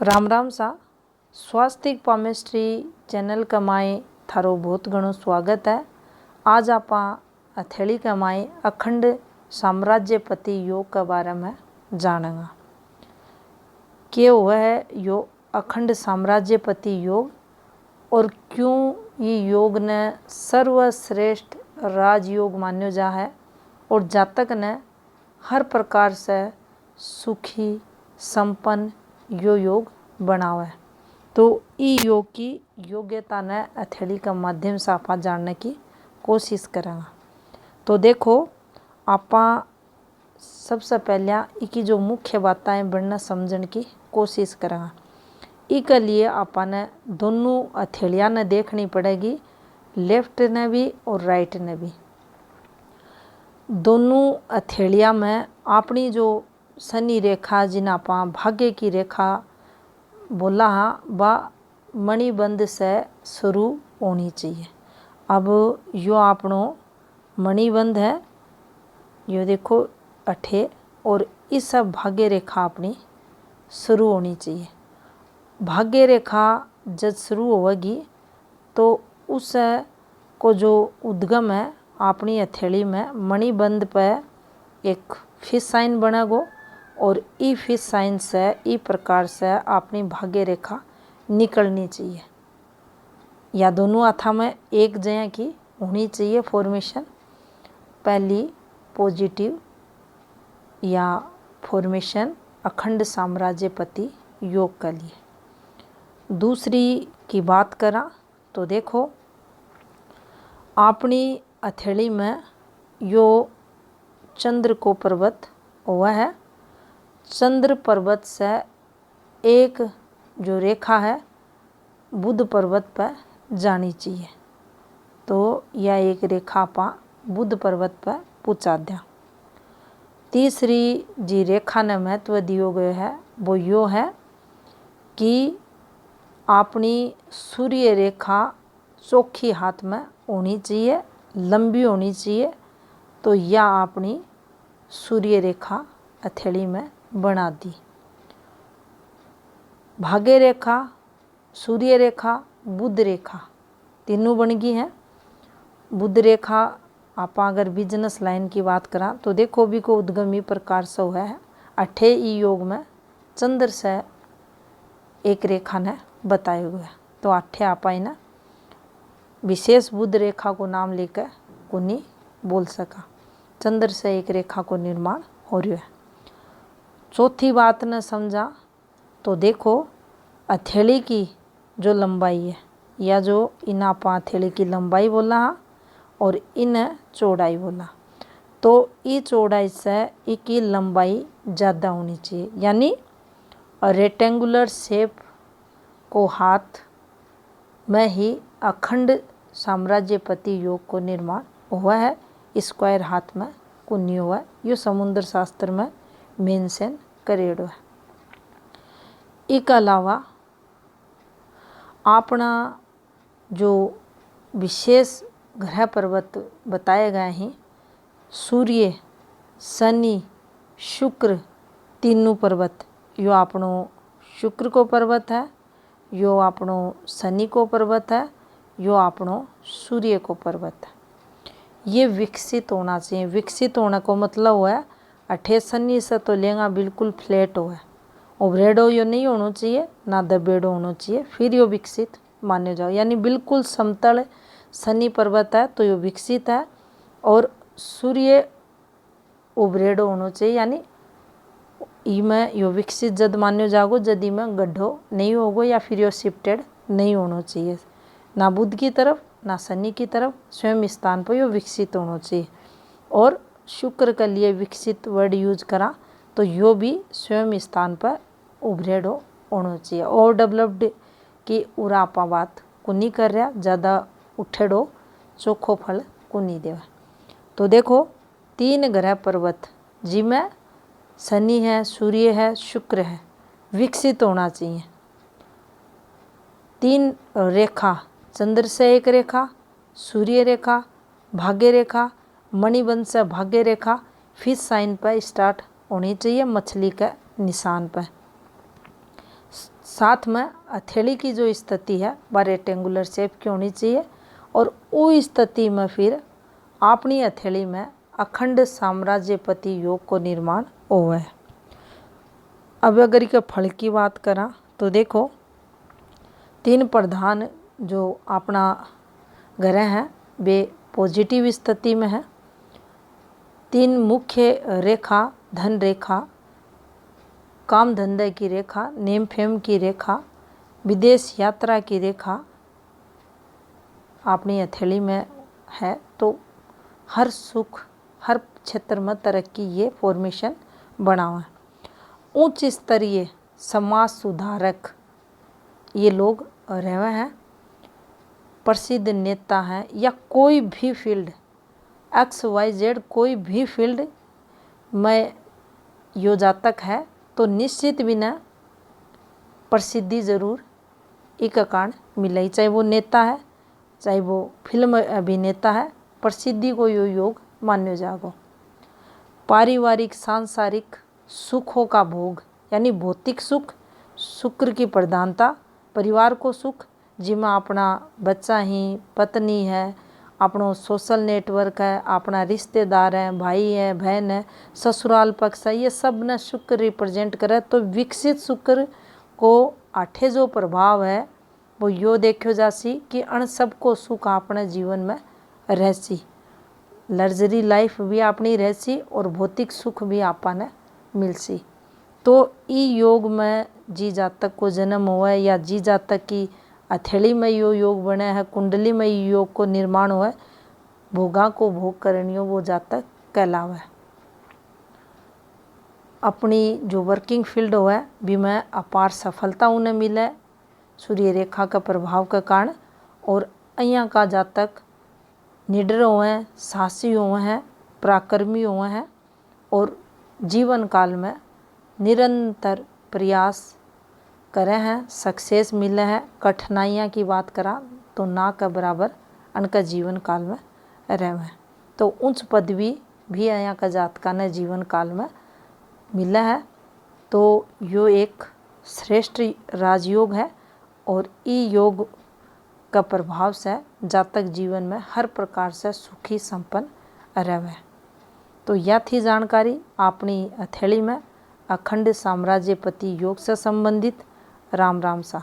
राम राम सा। स्वास्थ्य palmistry channel का माए थारो बहुत घणो स्वागत है। आज आप हथेली का माए अखंड साम्राज्यपति योग के बारे में जानेंगे। क्या हुआ है यो अखंड साम्राज्यपति योग और क्यों ये योग ने सर्वश्रेष्ठ राजयोग मान्यो जा है और जातक ने हर प्रकार से सुखी संपन्न यो योग बनावे। तो ई योग की योग्यता ने हथेली के माध्यम से आप जानने की कोशिश करेंगे। तो देखो आप सबसे पहले इसकी जो मुख्य बातें हैं बनना समझने की कोशिश करेंगे। इसके लिए आपने दोनों हथेलियाँ ने देखनी पड़ेगी, लेफ्ट ने भी और राइट ने भी। दोनों हथेलियाँ में अपनी जो शनि रेखा जिन्हें आप भाग्य की रेखा बोला हाँ वह मणिबंध से शुरू होनी चाहिए। अब यो आपनो मणिबंध है, यो देखो अठे, और इस सब भाग्य रेखा अपनी शुरू होनी चाहिए। भाग्य रेखा जब शुरू होगी तो उस को जो उद्गम है अपनी हथेली में मणिबंध पर एक फिश साइन बनेगो और ई फिश साइन से ई प्रकार से अपनी भाग्य रेखा निकलनी चाहिए। या दोनों हाथों में एक जगह की होनी चाहिए फॉर्मेशन। पहली पॉजिटिव या फॉर्मेशन अखंड साम्राज्यपति योग के लिए। दूसरी की बात करा तो देखो अपनी हथेली में यो चंद्र को पर्वत हुआ है। चंद्र पर्वत से एक जो रेखा है बुध पर्वत पर जानी चाहिए। तो यह एक रेखा आप बुध पर्वत पर पहुँचा दें। तीसरी जी रेखा ने महत्व दियो गयो है वो यो है कि अपनी सूर्य रेखा चौखी हाथ में होनी चाहिए, लंबी होनी चाहिए। तो यह अपनी सूर्य रेखा हथेली में बना दी। भाग्य रेखा, सूर्य रेखा, बुध रेखा तीनों बन गई हैं। बुध रेखा आप अगर बिजनेस लाइन की बात करा तो देखो भी को उद्गमी प्रकार से हुआ है। अठे ई योग में चंद्र से एक रेखा ने बताए हुए हैं। तो अठे आप ना विशेष बुध रेखा को नाम लेकर को नहीं बोल सका। चंद्र से एक रेखा को निर्माण हो रहा है। चौथी बात ने समझा तो देखो हथेली की जो लंबाई है या जो इन आप हथेली की लंबाई बोला और इन चौड़ाई बोला, तो ये चौड़ाई से इसकी लंबाई ज़्यादा होनी चाहिए। यानी रेक्टेंगुलर शेप को हाथ में ही अखंड साम्राज्यपति योग को निर्माण हुआ है। स्क्वायर हाथ में को नहीं हुआ है। यो समुद्र शास्त्र में मेंशन करेड़ो है। इसके अलावा अपना जो विशेष ग्रह पर्वत बताए गए हैं सूर्य, शनि, शुक्र तीनों पर्वत, यो अपनो शुक्र को पर्वत है, यो अपनो शनि को पर्वत है, यो अपनो सूर्य को पर्वत है। ये विकसित होना चाहिए। विकसित होने को मतलब हुआ है अठे शनि से तो लेंगा बिल्कुल फ्लैट हो है, उभरेडो यो नहीं होना चाहिए ना दबेड़ो होना चाहिए, फिर यो विकसित माने जाओ। यानी बिल्कुल समतल शनि पर्वत है तो यो विकसित है। और सूर्य उभरेडो होना चाहिए, यानी इमें यो विकसित जद मान्यो जागो जद इमें गड्ढो नहीं होगो या फिर यो शिफ्टेड नहीं होना चाहिए। ना बुध की तरफ ना शनि की तरफ, स्वयं स्थान पर यो विकसित होना चाहिए। और शुक्र के लिए विकसित वर्ड यूज करा तो यो भी स्वयं स्थान पर उभरेडो होना चाहिए। और डेवलप्ड की उरा आपा बात को नहीं कर रहा, ज़्यादा उठेडो चोखो फल को नहीं देवा। तो देखो तीन ग्रह पर्वत जिनमें शनि है, सूर्य है, शुक्र है, विकसित होना चाहिए। तीन रेखा, चंद्र से एक रेखा, सूर्य रेखा, भाग्य रेखा, मणिबंध से भाग्य रेखा फिश साइन पर स्टार्ट होनी चाहिए, मछली के निशान पर। साथ में हथेली की जो स्थिति है वह रेक्टेंगुलर शेप की होनी चाहिए और वो स्थिति में फिर अपनी हथेली में अखंड साम्राज्यपति योग को निर्माण हुआ है। अब अगर के फल की बात करा तो देखो 3 प्रधान जो अपना ग्रह हैं वे पॉजिटिव स्थिति में है। 3 मुख्य रेखा धन रेखा, काम धंधे की रेखा, नेम फेम की रेखा, विदेश यात्रा की रेखा अपनी हथेली में है। तो हर सुख हर क्षेत्र में तरक्की ये फॉर्मेशन बना हुआ है। उच्च स्तरीय समाज सुधारक ये लोग रहे हैं, प्रसिद्ध नेता हैं या कोई भी फील्ड XYZ कोई भी फील्ड में यो जातक है तो निश्चित बिना प्रसिद्धि जरूर एक कारण मिले, चाहे वो नेता है चाहे वो फिल्म अभिनेता है, प्रसिद्धि को यो योग मान्यो जागो। पारिवारिक सांसारिक सुखों का भोग यानी भौतिक सुख, शुक्र की प्रधानता, परिवार को सुख जिसमें अपना बच्चा ही, पत्नी है, अपनो सोशल नेटवर्क है, अपना रिश्तेदार है, भाई है, बहन है, ससुराल पक्ष है, ये सब ने शुक्र रिप्रेजेंट करे। तो विकसित शुक्र को आठे जो प्रभाव है वो यो देखो जासी कि अन सबको सुख अपने जीवन में रहसी, लग्जरी लाइफ भी अपनी रहसी और भौतिक सुख भी आपने मिलसी। तो ई योग में जी जातक को जन्म हुआ है या जी जातक की हथेली में यो योग बने है, कुंडली में योग को निर्माण हुआ है, भोगा को भोग करनियो वो जातक कहलावा है। अपनी जो वर्किंग फील्ड हो है भी में अपार सफलता उन्हें मिले सूर्य रेखा का प्रभाव के कारण। और અહીંયા का जातक निडर हुए हैं, साहसी हुए हैं, पराक्रमी हुए हैं और जीवन काल में निरंतर प्रयास करे हैं, सक्सेस मिले हैं। कठिनाइयाँ की बात करा तो ना के बराबर उनका जीवन काल में रहे हैं। तो उच्च पदवी भी यहाँ का जातका ने जीवन काल में मिला है। तो यो एक श्रेष्ठ राजयोग है और ई योग का प्रभाव से जातक जीवन में हर प्रकार से सुखी संपन्न रहे। तो यह थी जानकारी अपनी हथेली में अखंड साम्राज्यपति योग से संबंधित। राम राम सा।